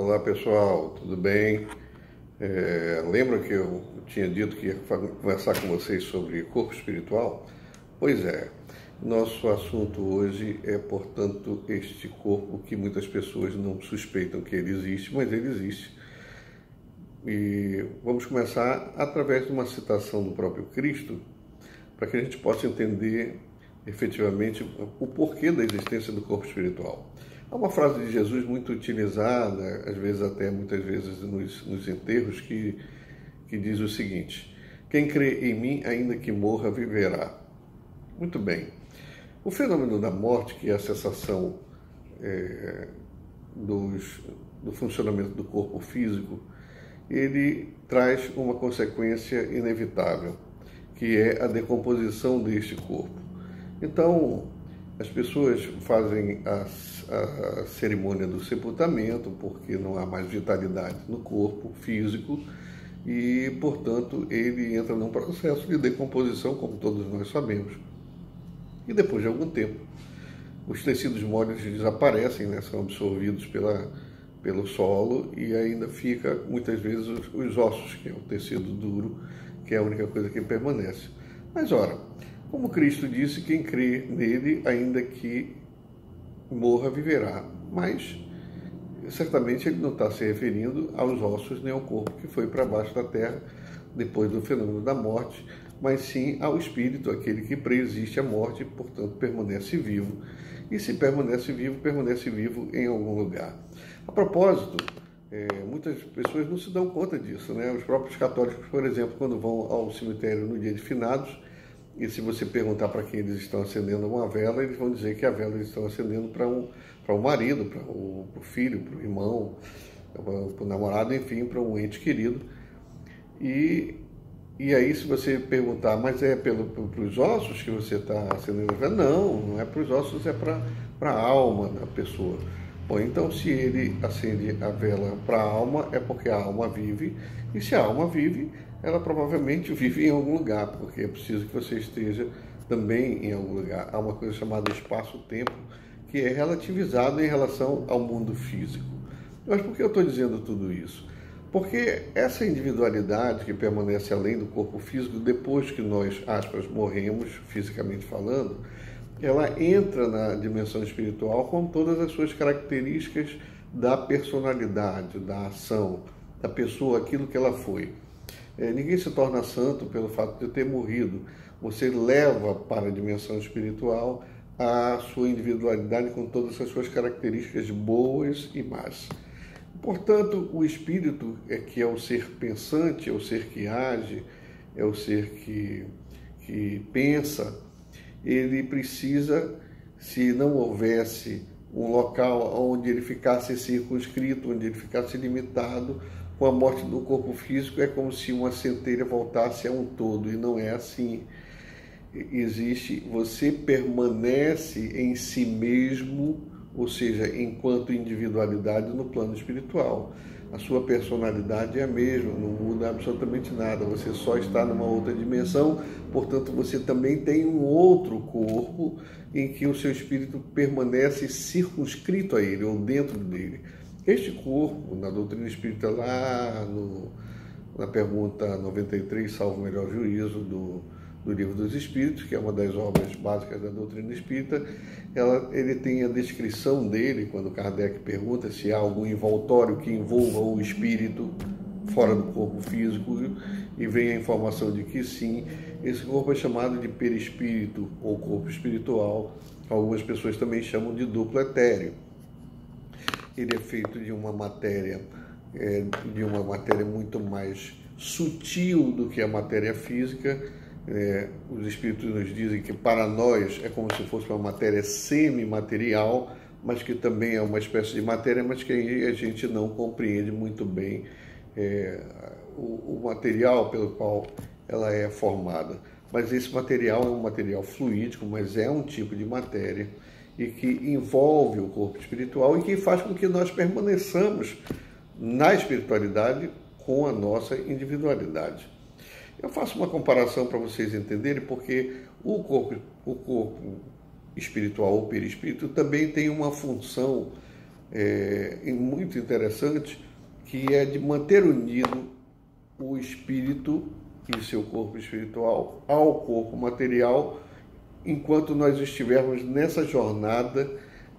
Olá pessoal, tudo bem? Lembra que eu tinha dito que ia conversar com vocês sobre corpo espiritual? Pois é, nosso assunto hoje é, portanto, este corpo que muitas pessoas não suspeitam que ele existe, mas ele existe. E vamos começar através de uma citação do próprio Cristo, para que a gente possa entender efetivamente o porquê da existência do corpo espiritual. Há uma frase de Jesus muito utilizada, às vezes até muitas vezes nos enterros, que diz o seguinte: quem crê em mim, ainda que morra, viverá. Muito bem. O fenômeno da morte, que é a cessação do funcionamento do corpo físico, ele traz uma consequência inevitável, que é a decomposição deste corpo. Então, as pessoas fazem a cerimônia do sepultamento porque não há mais vitalidade no corpo físico e, portanto, ele entra num processo de decomposição, como todos nós sabemos. E depois de algum tempo, os tecidos moles desaparecem, né? São absorvidos pelo solo e ainda fica, muitas vezes, os ossos, que é o tecido duro, que é a única coisa que permanece. Mas, ora, como Cristo disse, quem crê nele, ainda que morra, viverá. Mas, certamente, ele não está se referindo aos ossos nem ao corpo que foi para baixo da terra depois do fenômeno da morte, mas sim ao espírito, aquele que preexiste a morte e, portanto, permanece vivo. E se permanece vivo em algum lugar. A propósito, muitas pessoas não se dão conta disso, né? Os próprios católicos, por exemplo, quando vão ao cemitério no dia de finados, e se você perguntar para quem eles estão acendendo uma vela, eles vão dizer que a vela eles estão acendendo para o marido, para o filho, para o irmão, para o namorado, enfim, para um ente querido. E aí, se você perguntar, mas é para os ossos que você está acendendo a vela? Não é para os ossos, é para a alma da pessoa. Bom, então, se ele acende a vela para a alma, é porque a alma vive, e se a alma vive, ela provavelmente vive em algum lugar, porque é preciso que você esteja também em algum lugar. Há uma coisa chamada espaço-tempo, que é relativizado em relação ao mundo físico. Mas por que eu estou dizendo tudo isso? Porque essa individualidade que permanece além do corpo físico, depois que nós, aspas, morremos, fisicamente falando, ela entra na dimensão espiritual com todas as suas características da personalidade, da ação, da pessoa, aquilo que ela foi. Ninguém se torna santo pelo fato de ter morrido. Você leva para a dimensão espiritual a sua individualidade com todas as suas características boas e más. Portanto, o espírito que é o ser pensante, é o ser que age, é o ser que pensa, ele precisa, se não houvesse um local onde ele ficasse circunscrito, onde ele ficasse limitado, com a morte do corpo físico é como se uma centelha voltasse a um todo, e não é assim. Você permanece em si mesmo, ou seja, enquanto individualidade no plano espiritual. A sua personalidade é a mesma, não muda absolutamente nada, você só está numa outra dimensão, portanto você também tem um outro corpo em que o seu espírito permanece circunscrito a ele, ou dentro dele. Este corpo, na doutrina espírita, lá na pergunta 93, salvo o melhor juízo, do Livro dos Espíritos, que é uma das obras básicas da doutrina espírita, ele tem a descrição dele, quando Kardec pergunta se há algum envoltório que envolva o espírito fora do corpo físico, e vem a informação de que sim, esse corpo é chamado de perispírito, ou corpo espiritual. Algumas pessoas também chamam de duplo etéreo. Ele é feito de uma matéria muito mais sutil do que a matéria física. Os espíritos nos dizem que para nós é como se fosse uma matéria semimaterial, mas que também é uma espécie de matéria, mas que a gente não compreende muito bem o material pelo qual ela é formada. Mas esse material é um material fluídico, mas é um tipo de matéria e que envolve o corpo espiritual e que faz com que nós permaneçamos na espiritualidade com a nossa individualidade. Eu faço uma comparação para vocês entenderem, porque o corpo espiritual ou perispírito também tem uma função muito interessante, que é de manter unido o espírito e seu corpo espiritual ao corpo material, enquanto nós estivermos nessa jornada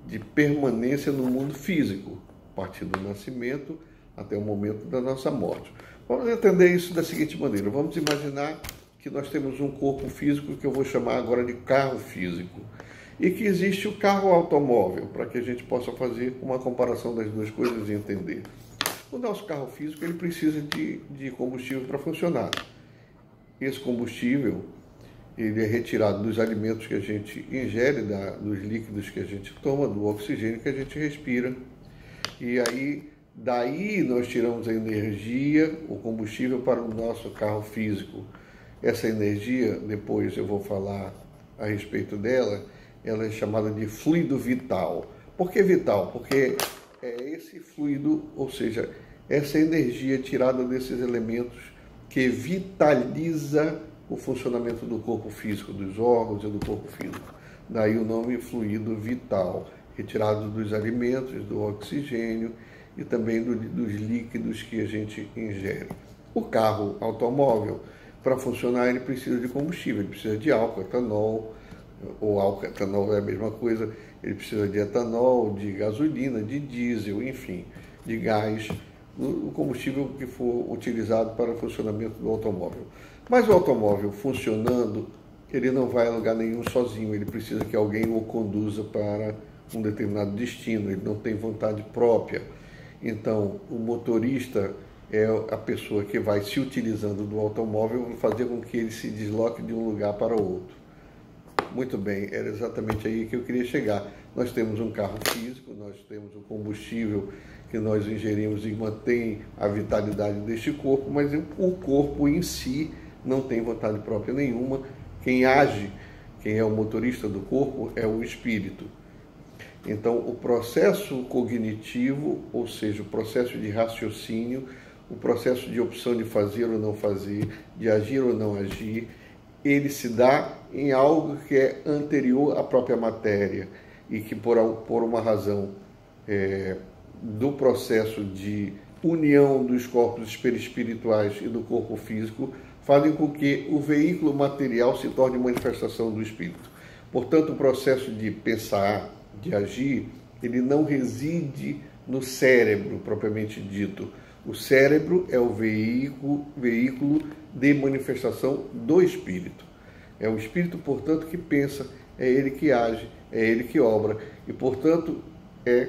de permanência no mundo físico, a partir do nascimento até o momento da nossa morte. Vamos entender isso da seguinte maneira: vamos imaginar que nós temos um corpo físico que eu vou chamar agora de carro físico, e que existe o carro automóvel, para que a gente possa fazer uma comparação das duas coisas e entender. O nosso carro físico ele precisa de combustível para funcionar. Esse combustível ele é retirado dos alimentos que a gente ingere, dos líquidos que a gente toma, do oxigênio que a gente respira. E aí, daí nós tiramos a energia, o combustível para o nosso carro físico. Essa energia, depois eu vou falar a respeito dela, ela é chamada de fluido vital. Por que vital? Porque é esse fluido, ou seja, essa energia tirada desses elementos que vitaliza o funcionamento do corpo físico, dos órgãos e do corpo físico. Daí o nome fluido vital, retirado dos alimentos, do oxigênio e também dos líquidos que a gente ingere. O carro automóvel, para funcionar, ele precisa de combustível, ele precisa de álcool, etanol, ou álcool, etanol é a mesma coisa, ele precisa de etanol, de gasolina, de diesel, enfim, de gás, o combustível que for utilizado para o funcionamento do automóvel. Mas o automóvel funcionando, ele não vai a lugar nenhum sozinho, ele precisa que alguém o conduza para um determinado destino, ele não tem vontade própria. Então, o motorista é a pessoa que vai se utilizando do automóvel fazer com que ele se desloque de um lugar para outro. Muito bem, era exatamente aí que eu queria chegar. Nós temos um carro físico, nós temos o combustível que nós ingerimos e mantém a vitalidade deste corpo, mas o corpo em si não tem vontade própria nenhuma. Quem age, quem é o motorista do corpo, é o espírito. Então, o processo cognitivo, ou seja, o processo de raciocínio, o processo de opção de fazer ou não fazer, de agir ou não agir, ele se dá em algo que é anterior à própria matéria e que por uma razão do processo de união dos corpos perispirituais e do corpo físico fazem com que o veículo material se torne manifestação do espírito. Portanto, o processo de pensar, de agir, ele não reside no cérebro propriamente dito. O cérebro é o veículo de manifestação do espírito. É o espírito, portanto, que pensa, é ele que age, é ele que obra. E, portanto, é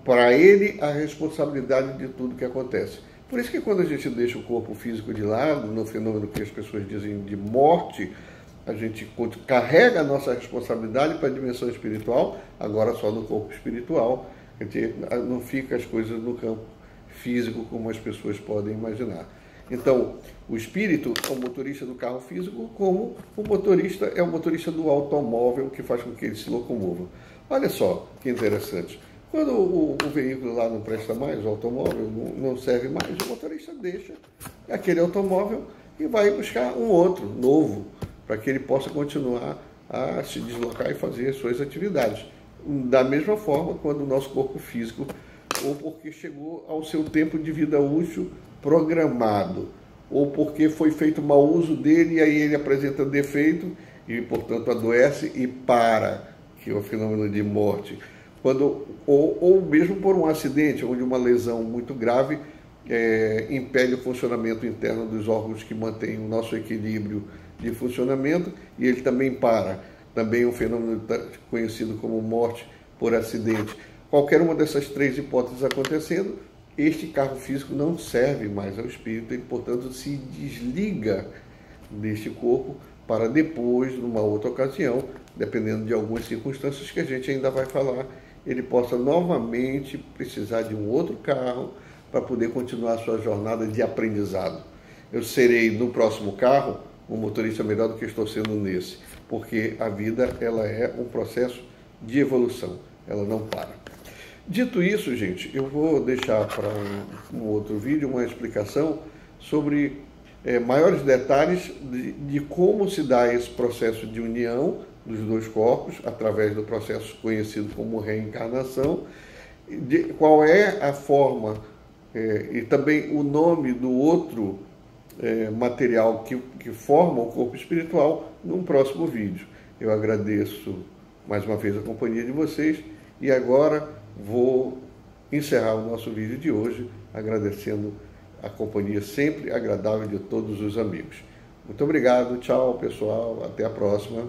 para ele a responsabilidade de tudo que acontece. Por isso que quando a gente deixa o corpo físico de lado, no fenômeno que as pessoas dizem de morte, a gente carrega a nossa responsabilidade para a dimensão espiritual, agora só no corpo espiritual. Quer dizer, não fica as coisas no campo físico como as pessoas podem imaginar. Então, o espírito é o motorista do carro físico, como o motorista é o motorista do automóvel que faz com que ele se locomova. Olha só que interessante. Quando o veículo lá não presta mais, o automóvel não serve mais, o motorista deixa aquele automóvel e vai buscar um outro, novo, para que ele possa continuar a se deslocar e fazer as suas atividades. Da mesma forma, quando o nosso corpo físico, ou porque chegou ao seu tempo de vida útil programado, ou porque foi feito mau uso dele e aí ele apresenta defeito e, portanto, adoece e para, que é o fenômeno de morte. Ou mesmo por um acidente, onde uma lesão muito grave impede o funcionamento interno dos órgãos que mantêm o nosso equilíbrio de funcionamento e ele também para. Também um fenômeno conhecido como morte por acidente. Qualquer uma dessas três hipóteses acontecendo, este carro físico não serve mais ao espírito e, portanto, se desliga deste corpo para depois, numa outra ocasião, dependendo de algumas circunstâncias que a gente ainda vai falar, ele possa novamente precisar de um outro carro para poder continuar a sua jornada de aprendizado. Eu serei, no próximo carro, um motorista melhor do que estou sendo nesse, porque a vida ela é um processo de evolução, ela não para. Dito isso, gente, eu vou deixar para um outro vídeo uma explicação sobre maiores detalhes de como se dá esse processo de união dos dois corpos, através do processo conhecido como reencarnação, qual é a forma e também o nome do outro material que forma o corpo espiritual num próximo vídeo. Eu agradeço mais uma vez a companhia de vocês e agora vou encerrar o nosso vídeo de hoje agradecendo a companhia sempre agradável de todos os amigos. Muito obrigado, tchau pessoal, até a próxima.